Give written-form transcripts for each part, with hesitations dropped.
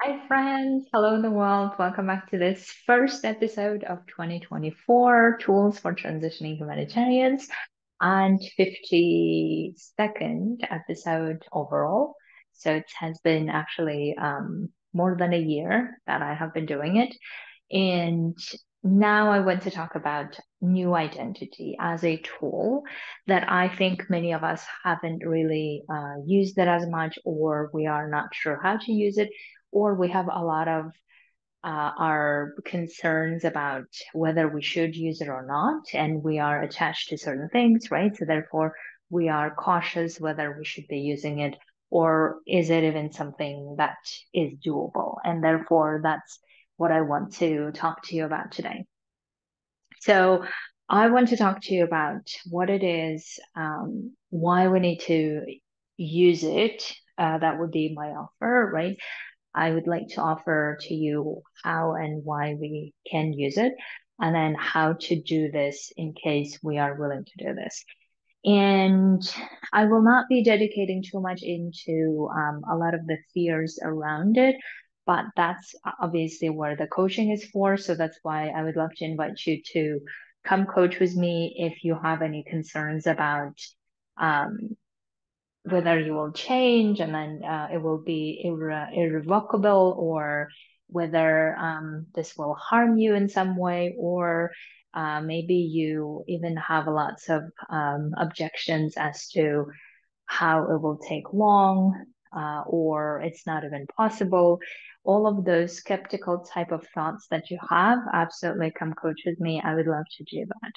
Hi, friends. Hello, in the world. Welcome back to this first episode of 2024 Tools for Transitioning Humanitarians and 52nd episode overall. So it has been actually more than a year that I have been doing it. And now I want to talk about new identity as a tool that I think many of us haven't really used it as much, or we are not sure how to use it, or we have a lot of our concerns about whether we should use it or not, and we are attached to certain things, right? So therefore, we are cautious whether we should be using it, or is it even something that is doable? And therefore, that's what I want to talk to you about today. So I want to talk to you about what it is, why we need to use it. That would be my offer, right? I would like to offer to you how and why we can use it, and then how to do this in case we are willing to do this. And I will not be dedicating too much into a lot of the fears around it, but that's obviously where the coaching is for. So that's why I would love to invite you to come coach with me if you have any concerns about um, whether you will change and then it will be irrevocable, or whether this will harm you in some way, or maybe you even have lots of objections as to how it will take long, or it's not even possible. All of those skeptical type of thoughts that you have, absolutely come coach with me. I would love to do that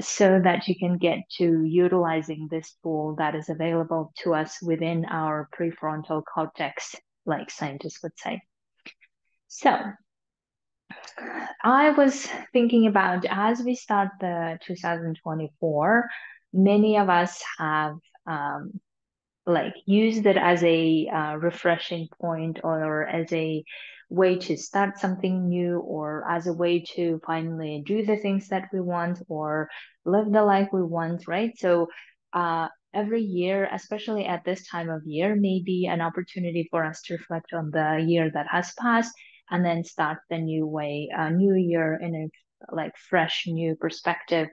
so that you can get to utilizing this tool that is available to us within our prefrontal cortex, like scientists would say. So I was thinking about as we start the 2024, many of us have like used it as a refreshing point, or as a way to start something new, or as a way to finally do the things that we want or live the life we want, right? So every year, especially at this time of year, may be an opportunity for us to reflect on the year that has passed and then start the new way, a new year in a like fresh new perspective,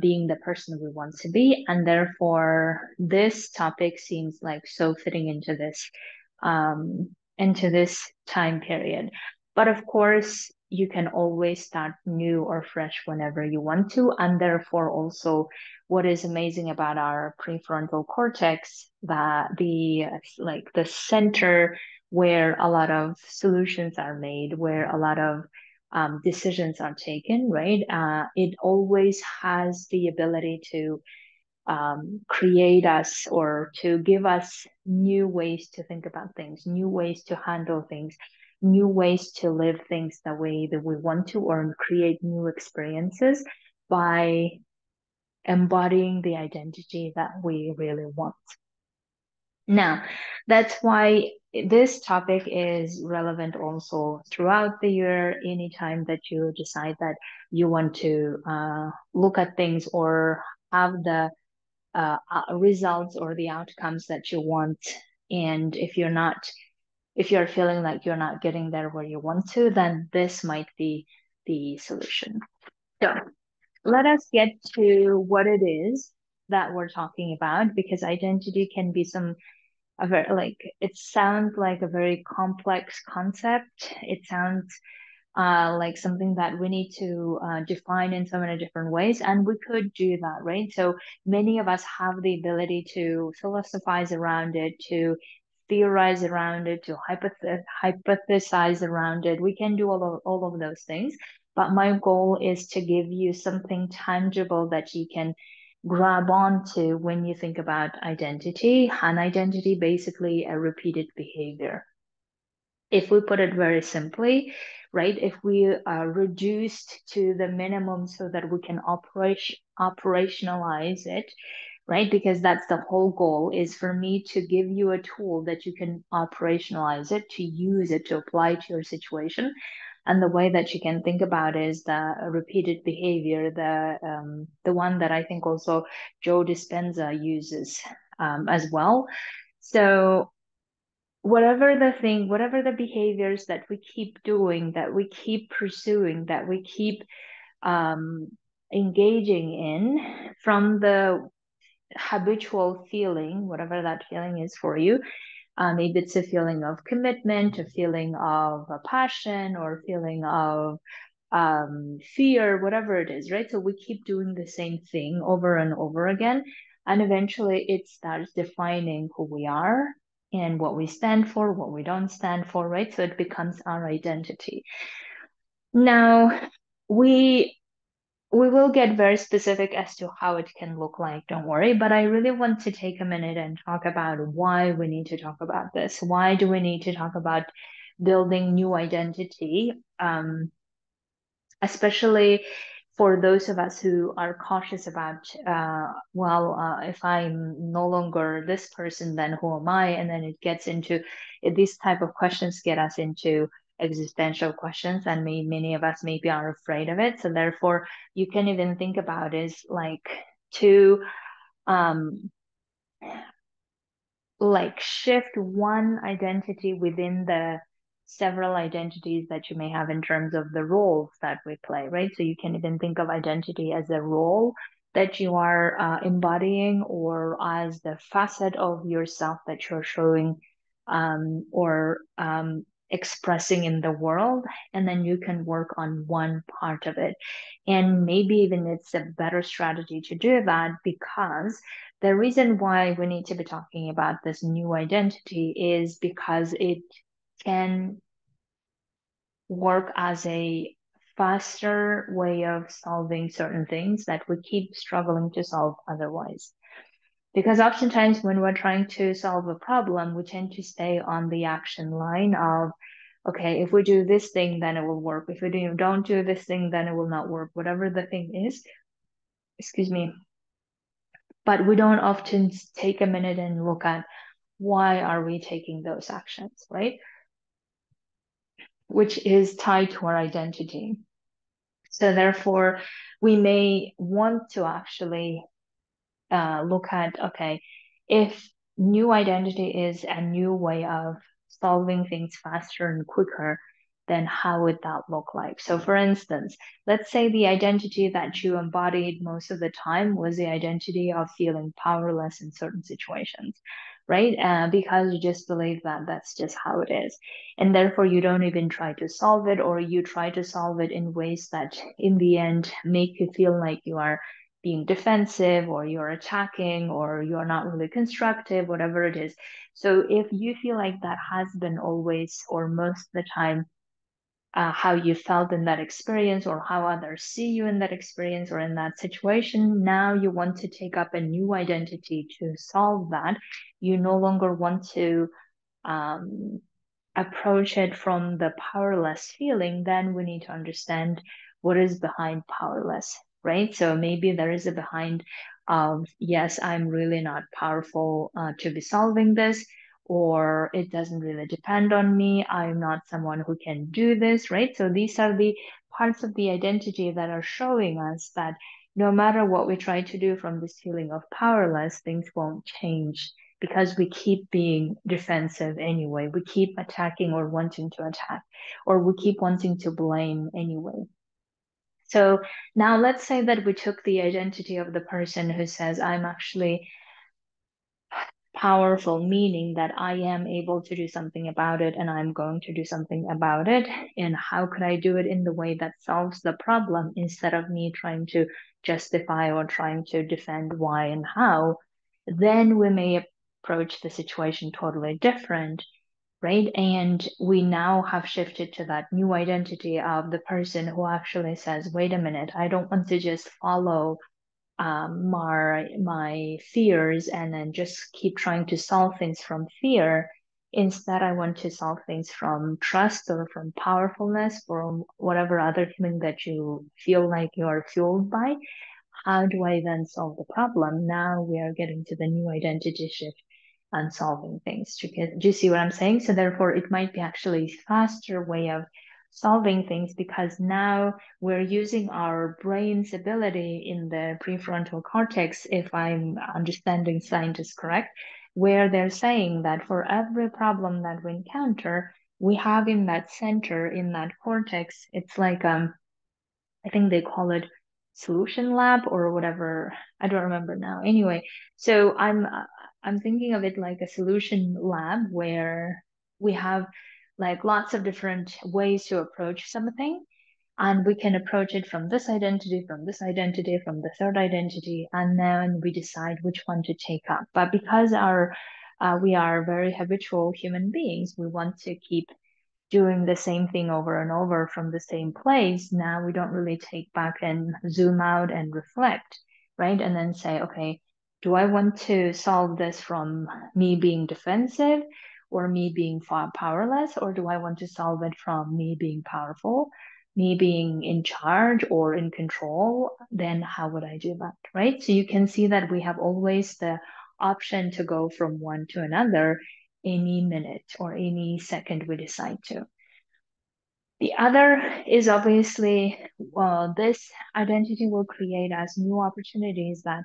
being the person we want to be. And therefore, this topic seems like so fitting into this time period. But of course, you can always start new or fresh whenever you want to. And therefore, also, what is amazing about our prefrontal cortex, that the center where a lot of solutions are made, where a lot of decisions are taken, right? It always has the ability to create us, or to give us new ways to think about things, new ways to handle things, new ways to live things the way that we want to, or create new experiences by embodying the identity that we really want. Now, that's why this topic is relevant also throughout the year, anytime that you decide that you want to look at things or have the results or the outcomes that you want. And if you're feeling like you're not getting there where you want to, then this might be the solution. So let us get to what it is that we're talking about, because identity can be a very, like, it sounds like a very complex concept. It sounds like something that we need to define in so many different ways, and we could do that, right? So many of us have the ability to philosophize around it, to theorize around it, to hypothesize around it. We can do all of those things, but my goal is to give you something tangible that you can grab onto when you think about identity. And identity, basically a repeated behavior. If we put it very simply, right, if we are reduced to the minimum so that we can operationalize it, right? Because that's the whole goal, is for me to give you a tool that you can operationalize it, to use it, to apply to your situation. And the way that you can think about it is the repeated behavior, the one that I think also Joe Dispenza uses as well. So whatever the thing, whatever the behaviors that we keep doing, that we keep pursuing, that we keep um, engaging in from the habitual feeling, whatever that feeling is for you. Maybe it's a feeling of commitment, a feeling of a passion, or a feeling of fear, whatever it is, right? So we keep doing the same thing over and over again. And eventually it starts defining who we are and what we stand for, what we don't stand for, right? So it becomes our identity. Now, we we will get very specific as to how it can look like, don't worry. But I really want to take a minute and talk about why we need to talk about this. Why do we need to talk about building new identity? Especially for those of us who are cautious about, if I'm no longer this person, then who am I? And then it gets into these type of questions get us into existential questions, and many of us maybe are afraid of it. So therefore, you can even think about is to um, shift one identity within the several identities that you may have in terms of the roles that we play, right? So you can even think of identity as a role that you are embodying, or as the facet of yourself that you're showing or expressing in the world. And then you can work on one part of it. And maybe even it's a better strategy to do that, because the reason why we need to be talking about this new identity is because it can work as a faster way of solving certain things that we keep struggling to solve otherwise. Because oftentimes when we're trying to solve a problem, we tend to stay on the action line of, okay, if we do this thing, then it will work. If we don't do this thing, then it will not work, whatever the thing is. Excuse me. But we don't often take a minute and look at why are we taking those actions, right? Which is tied to our identity. So therefore, we may want to actually look at, okay, if new identity is a new way of solving things faster and quicker, then how would that look like? So for instance, let's say the identity that you embodied most of the time was the identity of feeling powerless in certain situations, right? Because you just believe that that's just how it is. And therefore you don't even try to solve it, or you try to solve it in ways that in the end make you feel like you are being defensive, or you're attacking, or you're not really constructive, whatever it is. So if you feel like that has been always or most of the time how you felt in that experience, or how others see you in that experience or in that situation, now you want to take up a new identity to solve that. You no longer want to um, approach it from the powerless feeling. Then we need to understand what is behind powerless, right? So maybe there is a behind of, yes, I'm really not powerful to be solving this, or it doesn't really depend on me. I'm not someone who can do this, right? So these are the parts of the identity that are showing us that no matter what we try to do from this feeling of powerless, things won't change, because we keep being defensive anyway. We keep attacking or wanting to attack, or we keep wanting to blame anyway. So now let's say that we took the identity of the person who says, I'm actually powerful, meaning that I am able to do something about it and I'm going to do something about it. And how could I do it in the way that solves the problem, instead of me trying to justify or trying to defend why and how? Then we may approach the situation totally different, right? And we now have shifted to that new identity of the person who actually says, wait a minute, I don't want to just follow my fears and then just keep trying to solve things from fear. Instead, I want to solve things from trust, or from powerfulness, or whatever other feeling that you feel like you're fueled by. How do I then solve the problem? Now we are getting to the new identity shift and solving things. Do you see what I'm saying? So therefore, it might be actually a faster way of solving things, because now we're using our brain's ability in the prefrontal cortex, if I'm understanding scientists correct. where they're saying that for every problem that we encounter, we have in that center, in that cortex, it's like I think they call it solution lab or whatever. I don't remember now. Anyway, so I'm thinking of it like a solution lab where we have like lots of different ways to approach something, and we can approach it from this identity, from this identity, from the third identity, and then we decide which one to take up. But because our we are very habitual human beings, we want to keep doing the same thing over and over from the same place. Now we don't really take back and zoom out and reflect, right? And then say, okay, do I want to solve this from me being defensive or me being powerless, or do I want to solve it from me being powerful, me being in charge or in control? Then how would I do that, right? So you can see that we have always the option to go from one to another any minute or any second we decide to. The other is obviously, this identity will create as new opportunities that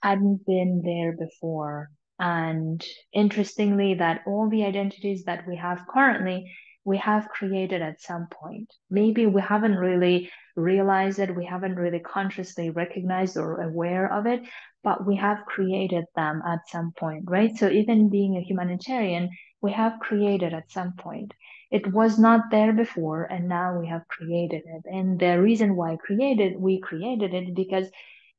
hadn't been there before. And interestingly, that all the identities that we have currently, we have created at some point. Maybe we haven't really realized it, we haven't really consciously recognized or aware of it, but we have created them at some point, right? So even being a humanitarian, we have created at some point. It was not there before, and now we have created it. And the reason why we created it because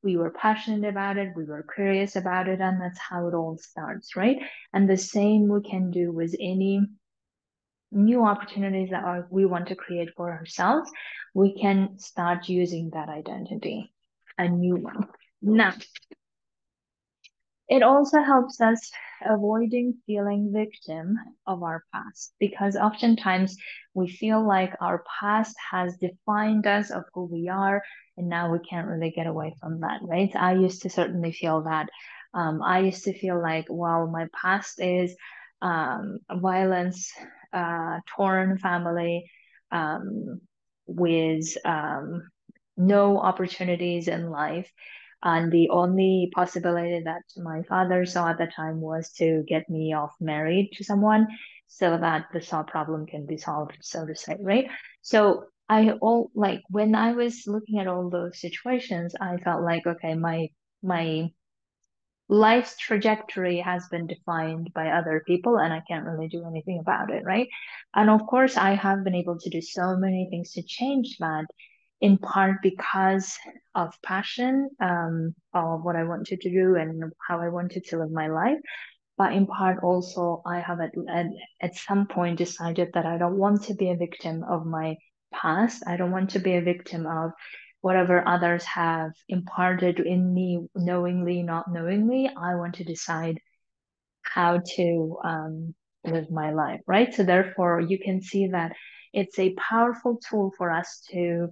we were passionate about it, we were curious about it, and that's how it all starts, right? And the same we can do with any new opportunities that we want to create for ourselves. We can start using that identity, a new one. Now, it also helps us avoiding feeling victim of our past because oftentimes we feel like our past has defined us of who we are, and now we can't really get away from that, right? I used to certainly feel that. I used to feel like, well, my past is violence, torn family, with no opportunities in life. And the only possibility that my father saw at the time was to get me off married to someone so that the problem can be solved, so to say, right? So I all like when I was looking at all those situations, I felt like, okay, my life's trajectory has been defined by other people and I can't really do anything about it, right? And of course, I have been able to do so many things to change that, in part because of passion, of what I wanted to do and how I wanted to live my life. But in part also, I have at some point decided that I don't want to be a victim of my past. I don't want to be a victim of whatever others have imparted in me, knowingly, not knowingly. I want to decide how to live my life, right? So therefore, you can see that it's a powerful tool for us to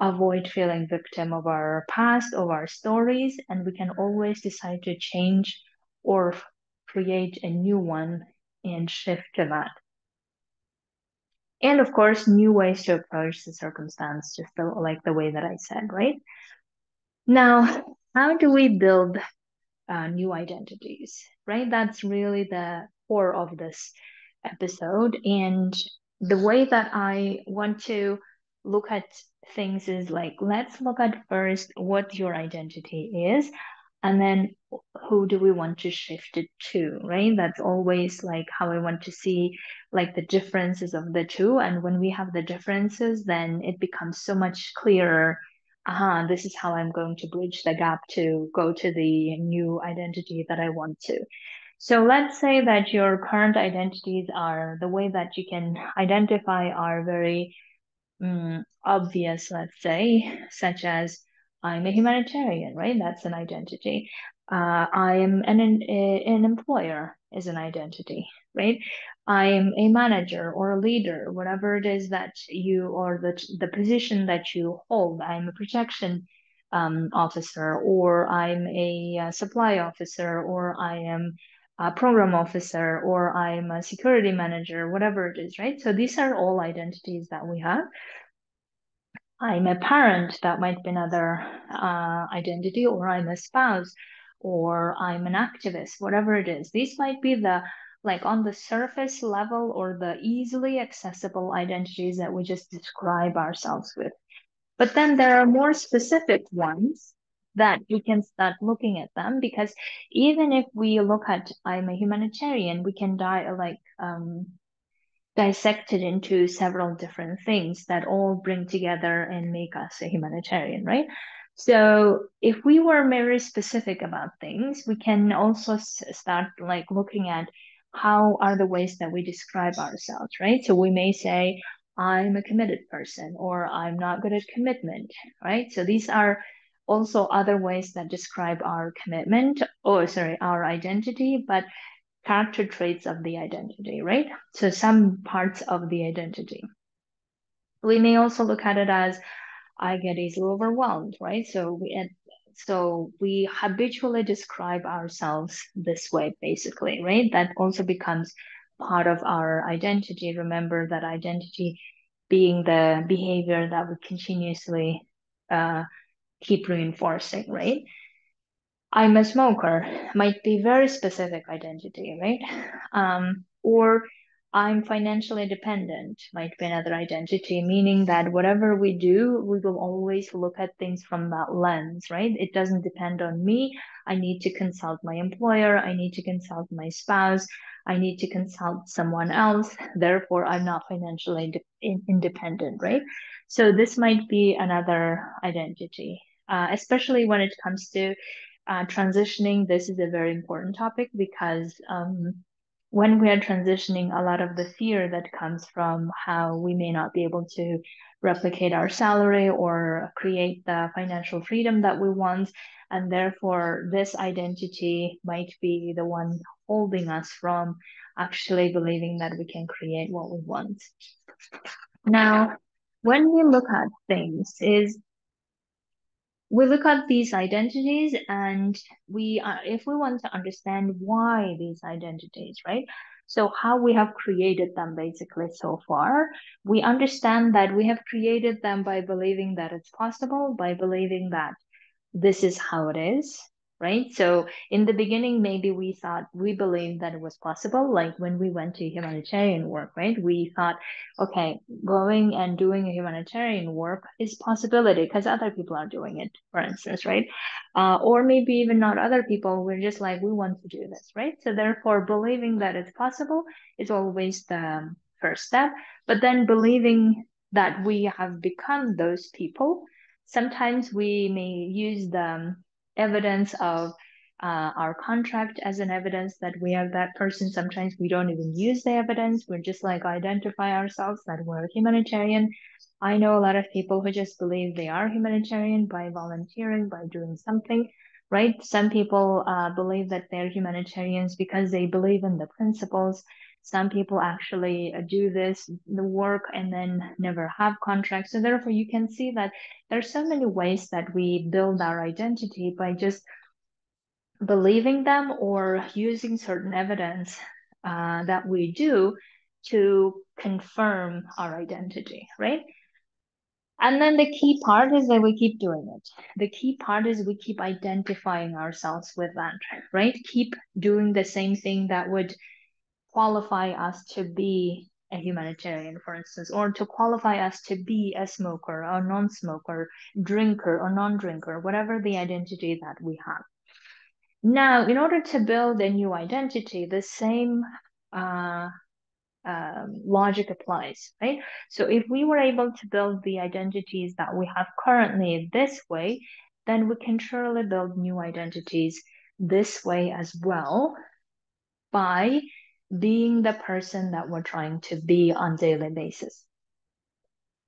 avoid feeling victim of our past, of our stories, and we can always decide to change or create a new one and shift to that. And of course, new ways to approach the circumstance, just like the way that I said, right? Now, how do we build new identities, right? That's really the core of this episode. And the way that I want to look at things is like, let's look at first what your identity is, and then who do we want to shift it to, right? That's always like how I want to see like the differences of the two. And when we have the differences, then it becomes so much clearer. This is how I'm going to bridge the gap to go to the new identity that I want to. So let's say that your current identities are the way that you can identify are very obvious, let's say, such as I'm a humanitarian, right? That's an identity. I am an employer is an identity, right? I am a manager or a leader, whatever it is that you or the position that you hold. I'm a protection officer, or I'm a supply officer, or I am a program officer, or I'm a security manager, whatever it is, right? So these are all identities that we have. I'm a parent, that might be another identity, or I'm a spouse, or I'm an activist, whatever it is. These might be the like on the surface level or the easily accessible identities that we just describe ourselves with. But then there are more specific ones that we can start looking at them, because even if we look at I'm a humanitarian, we can dissect it into several different things that all bring together and make us a humanitarian, right? So if we were very specific about things, we can also start like looking at how are the ways that we describe ourselves, right? So we may say, I'm a committed person, or I'm not good at commitment, right? So these are also other ways that describe our commitment, or sorry, our identity, but character traits of the identity, right? So some parts of the identity. We may also look at it as I get easily overwhelmed, right? So we habitually describe ourselves this way, basically, right? That also becomes part of our identity. Remember that identity being the behavior that we continuously uh, keep reinforcing, right? I'm a smoker might be very specific identity, right? Or I'm financially dependent might be another identity, meaning that whatever we do, we will always look at things from that lens, right? It doesn't depend on me. I need to consult my employer. I need to consult my spouse. I need to consult someone else. Therefore, I'm not financially independent, right? So this might be another identity, especially when it comes to transitioning. This is a very important topic because when we are transitioning, a lot of the fear that comes from how we may not be able to replicate our salary or create the financial freedom that we want. And therefore, this identity might be the one holding us from actually believing that we can create what we want. Now, when we look at things, is we look at these identities and if we want to understand why these identities, right? So how we have created them basically so far, we understand that we have created them by believing that it's possible, by believing that this is how it is, right? So in the beginning, maybe we believed that it was possible. Like when we went to humanitarian work, right? We thought, okay, going and doing a humanitarian work is possibility because other people are doing it, for instance, right? Or maybe even not other people. We're just like, we want to do this, right? So therefore, believing that it's possible is always the first step. But then believing that we have become those people, sometimes we may use the evidence of our contract as an evidence that we are that person. Sometimes we don't even use the evidence. We're just like identify ourselves that we're a humanitarian. I know a lot of people who just believe they are humanitarian by volunteering, by doing something, right? Some people believe that they're humanitarians because they believe in the principles. Some people actually do the work, and then never have contracts. So therefore, you can see that there's so many ways that we build our identity by just believing them or using certain evidence that we do to confirm our identity, right? And then the key part is that we keep doing it. The key part is we keep identifying ourselves with that, right? Keep doing the same thing that would qualify us to be a humanitarian, for instance, or to qualify us to be a smoker or non-smoker, drinker or non-drinker, whatever the identity that we have. Now, in order to build a new identity, the same uh, logic applies, right? So if we were able to build the identities that we have currently this way, then we can surely build new identities this way as well by being the person that we're trying to be on a daily basis.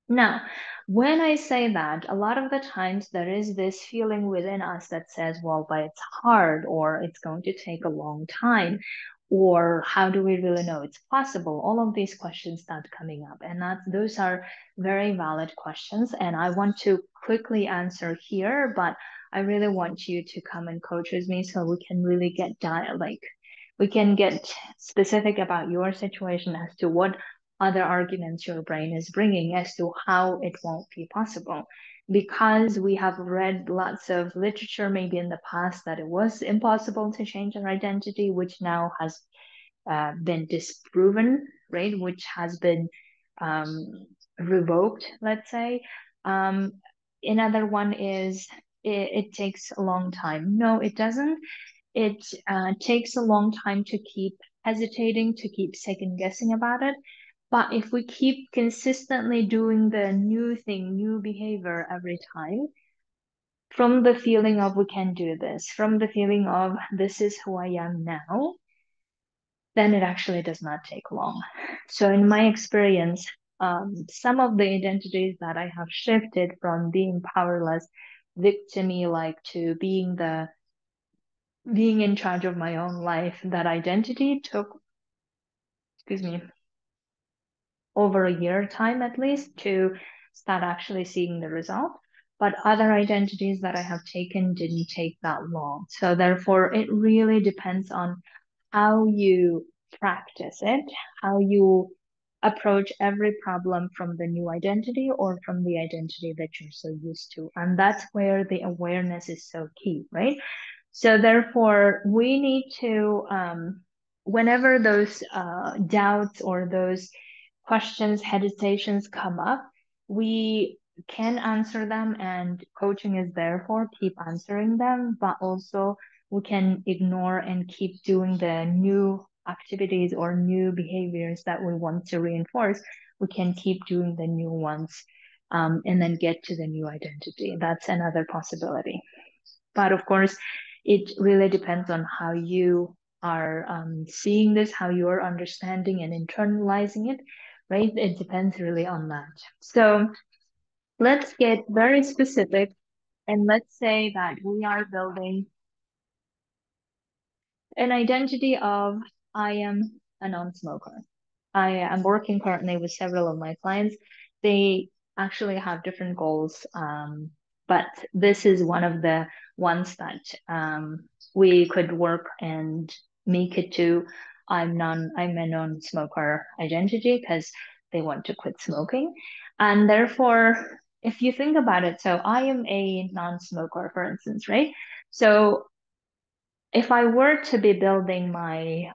Now, when I say that, a lot of the times there is this feeling within us that says, well, but it's hard, or it's going to take a long time, or how do we really know it's possible? All of these questions start coming up, and those are very valid questions. And I want to quickly answer here, but I really want you to come and coach with me so we can really get we can get specific about your situation as to what other arguments your brain is bringing as to how it won't be possible. Because we have read lots of literature, maybe in the past, that it was impossible to change our identity, which now has been disproven, right? Which has been um, revoked, let's say. Um, Another one is it takes a long time. No, it doesn't. It takes a long time to keep hesitating, to keep second guessing about it. But if we keep consistently doing the new thing, new behavior every time, from the feeling of we can do this, from the feeling of this is who I am now, then it actually does not take long. So, in my experience, some of the identities that I have shifted from being powerless, victimy like, to being in charge of my own life, that identity took, excuse me, over a year time at least to start actually seeing the result. But other identities that I have taken didn't take that long. So therefore, it really depends on how you practice it, how you approach every problem from the new identity or from the identity that you're so used to. And that's where the awareness is so key, right? So therefore, we need to, whenever those doubts or those questions, hesitations come up, we can answer them, and coaching is there for keep answering them, but also we can ignore and keep doing the new activities or new behaviors that we want to reinforce. We can keep doing the new ones, and then get to the new identity. That's another possibility. But of course, it really depends on how you are seeing this, how you are understanding and internalizing it, right? It depends really on that. So let's get very specific, and let's say that we are building an identity of I am a non-smoker. I am working currently with several of my clients. They actually have different goals, but this is one of the ones that we could work and make it to I'm a non-smoker identity because they want to quit smoking. And therefore, if you think about it, so I am a non-smoker, for instance, right? So if I were to be building my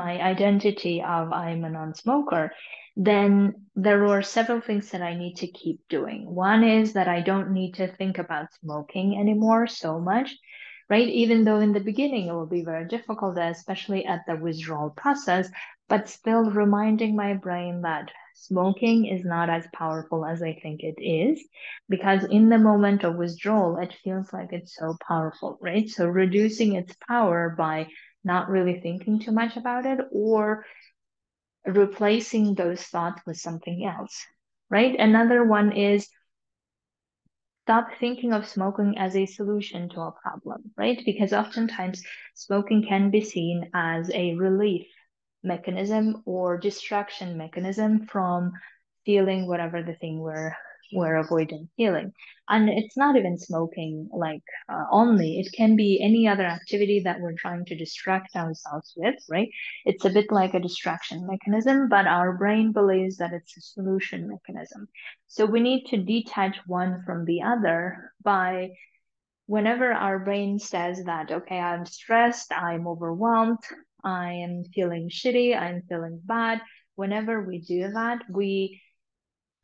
identity of I'm a non-smoker, then there were several things that I need to keep doing. One is that I don't need to think about smoking anymore so much, right? Even though in the beginning it will be very difficult, especially at the withdrawal process, but still reminding my brain that smoking is not as powerful as I think it is, because in the moment of withdrawal, it feels like it's so powerful, right? So reducing its power by not really thinking too much about it, or replacing those thoughts with something else, right? Another one is stop thinking of smoking as a solution to a problem, right? Because oftentimes smoking can be seen as a relief mechanism or distraction mechanism from feeling whatever the thing we're avoiding feeling. And it's not even smoking like only, it can be any other activity that we're trying to distract ourselves with, right? It's a bit like a distraction mechanism, but our brain believes that it's a solution mechanism. So we need to detach one from the other by whenever our brain says that, okay, I'm stressed, I'm overwhelmed, I am feeling shitty, I'm feeling bad. Whenever we do that, we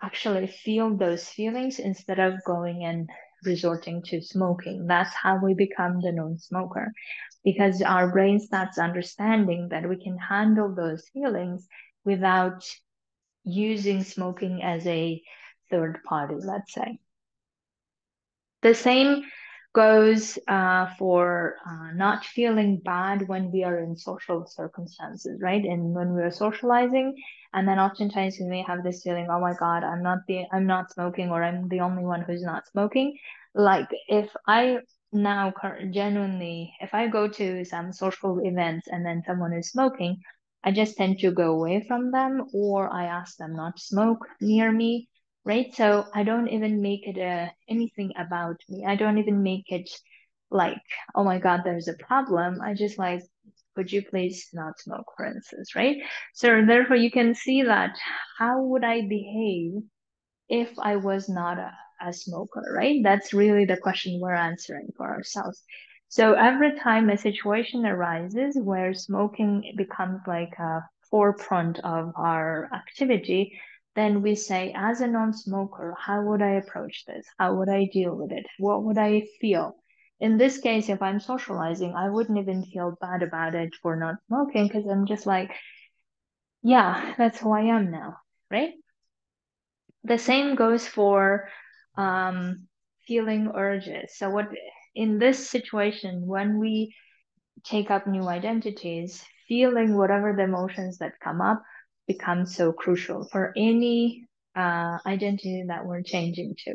actually feel those feelings instead of going and resorting to smoking. That's how we become the non-smoker, because our brain starts understanding that we can handle those feelings without using smoking as a third party, let's say. The same goes for not feeling bad when we are in social circumstances, right? And when we are socializing, and then oftentimes we may have this feeling, oh my God, I'm not smoking, or I'm the only one who's not smoking. Like if I now genuinely, if I go to some social events and then someone is smoking, I just tend to go away from them, or I ask them not to smoke near me, right? So I don't even make it anything about me. I don't even make it like, oh my God, there's a problem. I just like could you please not smoke, for instance, right? So therefore you can see that how would I behave if I was not a smoker, right? That's really the question we're answering for ourselves. So every time a situation arises where smoking becomes like a forefront of our activity, then we say, as a non-smoker, how would I approach this? How would I deal with it? What would I feel? In this case, if I'm socializing, I wouldn't even feel bad about it for not smoking because I'm just like, yeah, that's who I am now, right? The same goes for feeling urges. So what in this situation, when we take up new identities, feeling whatever the emotions that come up becomes so crucial for any identity that we're changing to.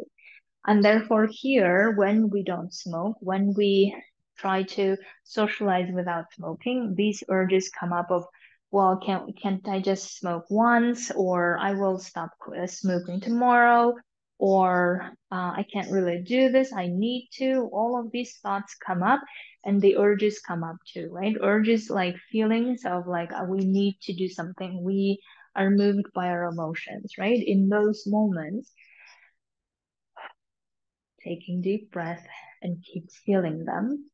And therefore, here, when we don't smoke, when we try to socialize without smoking, these urges come up of, well, can't I just smoke once, or I will stop smoking tomorrow, or I can't really do this, I need to. All of these thoughts come up, and the urges come up too, right? Urges like feelings of like we need to do something. We are moved by our emotions, right? In those moments taking deep breath and keep feeling them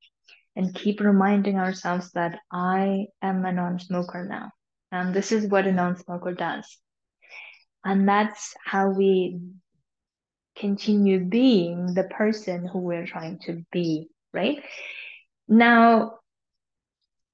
and keep reminding ourselves that I am a non-smoker now. And this is what a non-smoker does. And that's how we continue being the person who we're trying to be, right? Now,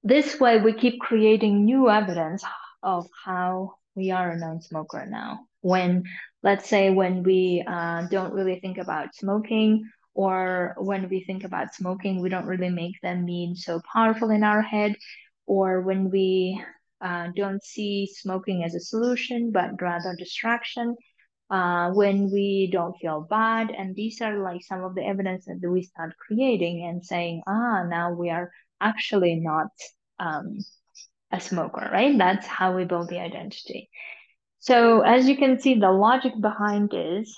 this way we keep creating new evidence of how we are a non-smoker now. When, let's say, when we don't really think about smoking, or when we think about smoking, we don't really make them mean so powerful in our head, or when we don't see smoking as a solution, but rather distraction, when we don't feel bad. And these are like some of the evidence that we start creating and saying, now we are actually not um, a smoker, right? That's how we build the identity. So as you can see, the logic behind is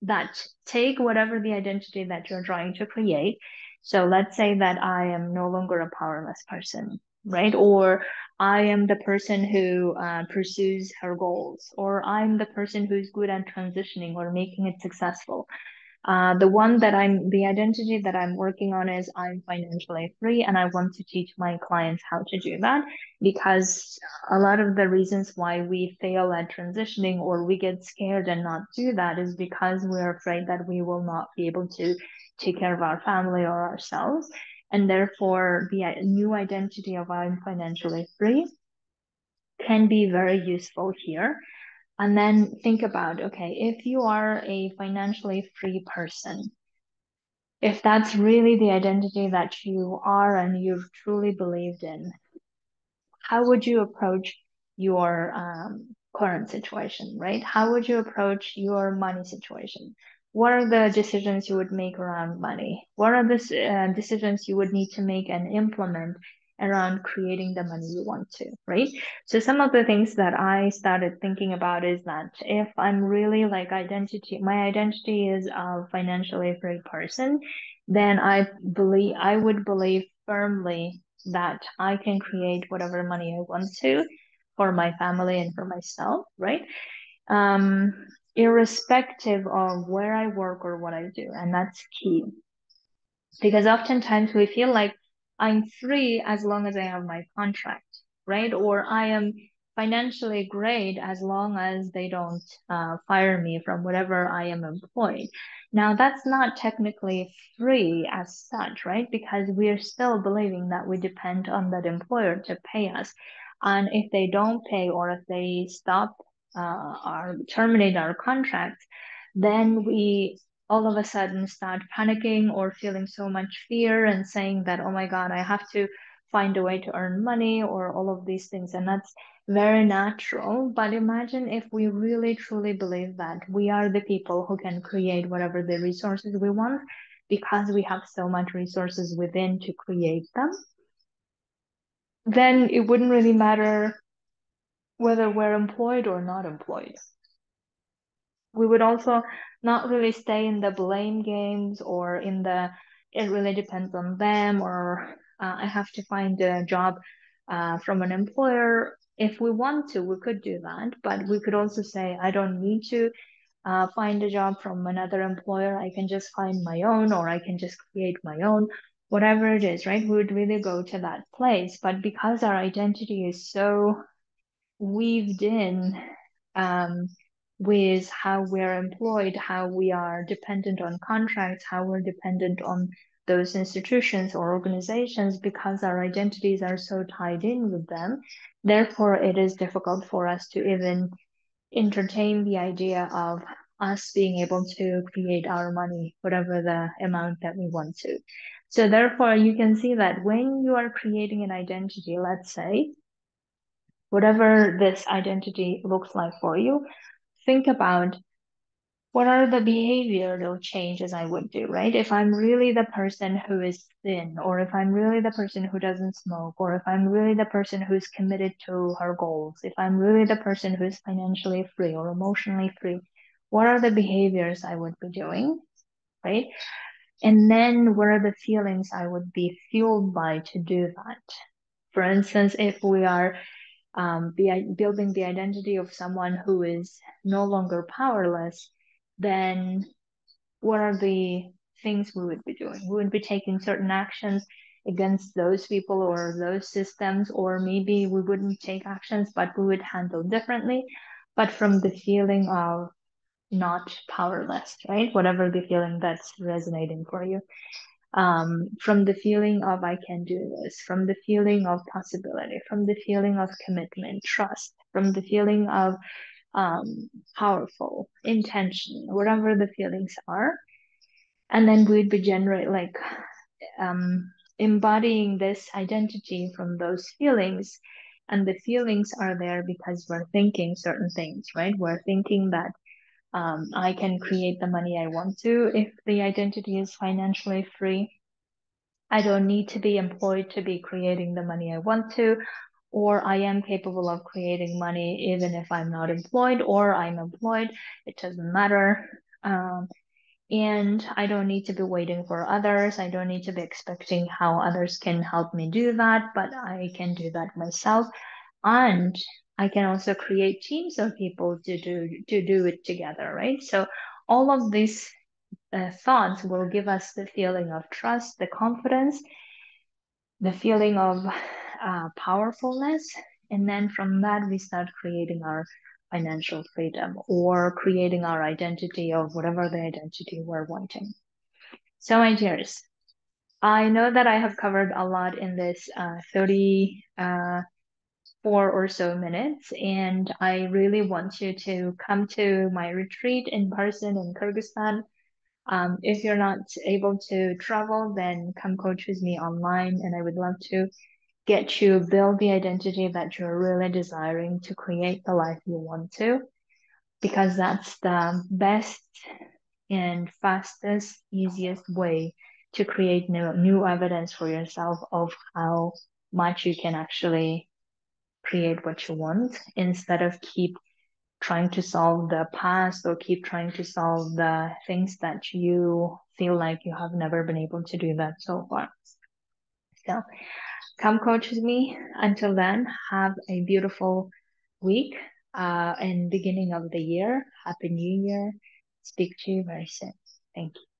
that take whatever the identity that you're trying to create. So let's say that I am no longer a powerless person, right? Or I am the person who pursues her goals, or I'm the person who's good at transitioning or making it successful. The identity that I'm working on is I'm financially free, and I want to teach my clients how to do that because a lot of the reasons why we fail at transitioning or we get scared and not do that is because we're afraid that we will not be able to take care of our family or ourselves. And therefore, the new identity of I'm financially free can be very useful here. And then think about, okay, if you are a financially free person, if that's really the identity that you are and you've truly believed in, how would you approach your current situation, right? How would you approach your money situation? What are the decisions you would make around money? What are the decisions you would need to make and implement around creating the money you want to, right? So some of the things that I started thinking about is that if I'm really like my identity is a financially free person, then I would believe firmly that I can create whatever money I want to for my family and for myself, right? Irrespective of where I work or what I do. And that's key because oftentimes we feel like I'm free as long as I have my contract, right? Or I am financially great as long as they don't fire me from whatever I am employed. Now, that's not technically free as such, right? Because we're still believing that we depend on that employer to pay us. And if they don't pay or if they stop or terminate our contracts, then we all of a sudden start panicking or feeling so much fear and saying that, oh my God, I have to find a way to earn money or all of these things. And that's very natural. But imagine if we really truly believe that we are the people who can create whatever the resources we want because we have so much resources within to create them, then it wouldn't really matter whether we're employed or not employed. We would also not really stay in the blame games or in the it really depends on them or I have to find a job from an employer. If we want to, we could do that, but we could also say, I don't need to find a job from another employer. I can just find my own, or I can just create my own, whatever it is, right? We would really go to that place. But because our identity is so weaved in um, with how we're employed, how we are dependent on contracts, how we're dependent on those institutions or organizations, because our identities are so tied in with them. Therefore, it is difficult for us to even entertain the idea of us being able to create our money, whatever the amount that we want to. So therefore, you can see that when you are creating an identity, let's say, whatever this identity looks like for you, think about what are the behavioral changes I would do, right? If I'm really the person who is thin, or if I'm really the person who doesn't smoke, or if I'm really the person who's committed to her goals, if I'm really the person who's financially free or emotionally free, what are the behaviors I would be doing, right? And then what are the feelings I would be fueled by to do that? For instance, if we are building the identity of someone who is no longer powerless, then what are the things we would be doing? We would be taking certain actions against those people or those systems, or maybe we wouldn't take actions, but we would handle differently, but from the feeling of not powerless, right? Whatever the feeling that's resonating for you. From the feeling of I can do this, from the feeling of possibility, from the feeling of commitment, trust, from the feeling of powerful, intention, whatever the feelings are. And then we'd be um, embodying this identity from those feelings. And the feelings are there because we're thinking certain things, right? We're thinking that I can create the money I want to if the identity is financially free. I don't need to be employed to be creating the money I want to, or I am capable of creating money even if I'm not employed, or I'm employed. It doesn't matter. And I don't need to be waiting for others. I don't need to be expecting how others can help me do that, but I can do that myself. And I can also create teams of people to do it together, right? So all of these thoughts will give us the feeling of trust, the confidence, the feeling of powerfulness. And then from that, we start creating our financial freedom or creating our identity of whatever the identity we're wanting. So, my dears, I know that I have covered a lot in this 34 or so minutes, and I really want you to come to my retreat in person in Kyrgyzstan. If you're not able to travel, then come coach with me online, and I would love to get you build the identity that you're really desiring to create the life you want to, because that's the best and fastest, easiest way to create new evidence for yourself of how much you can actually create what you want instead of keep trying to solve the past or keep trying to solve the things that you feel like you have never been able to do that so far. So come coach with me. Until then, have a beautiful week and beginning of the year. Happy New Year. Speak to you very soon. Thank you.